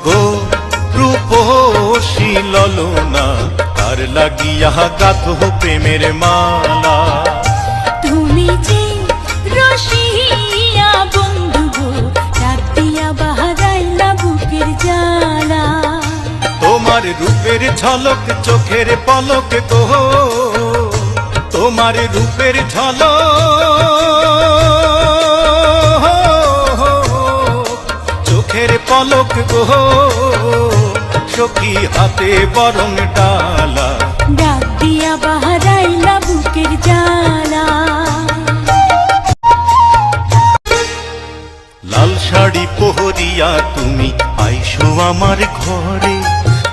গো রূপসী ললনা, তার লাগিয়া গাথো প্রেমের মালা। তুমি যে রসিয়া বন্ধু গো, ডাক দিয়া বাহারাইলা বুকের জ্বালা। তোমার রূপের ঝলক চোখের পলক গো, তোমার রূপের ঝলক চোখের পলক গো, সখী হাতে বরং ডালা। ডাক দিয়া বাহারাইলা বুকের জ্বালা। লাল শাড়ি পহরিয়া তুমি আইসো আমার ঘরে,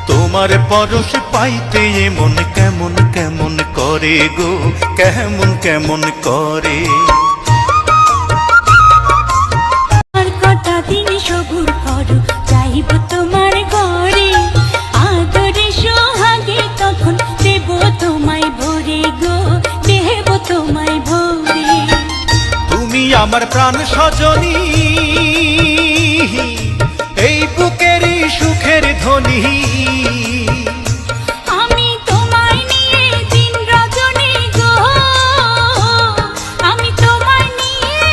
তোমার পরশ পাইতে এমন কেমন কেমন করে গো, কেমন কেমন করে। আর কটা দিন সবুর করো, যাইব তোমার ঘরে। আদরে সোহাগে তখন দেব তোমায় ভরে গো, দেব তোমায় ভরে। তুমি আমার প্রাণ সজনী, এই বুকের সুখের ধ্বনি। আমি তোমায় নিয়ে দিন রজনী গো, আমি তোমায় নিয়ে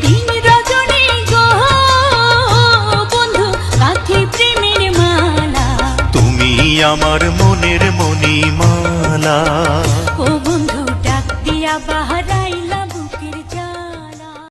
দিন রজনী গো, বন্ধু গাঁথি প্রেমের মালা। তুমি আমার মনের মণিমালা। ও বন্ধু ডাক দিয়া বাহারা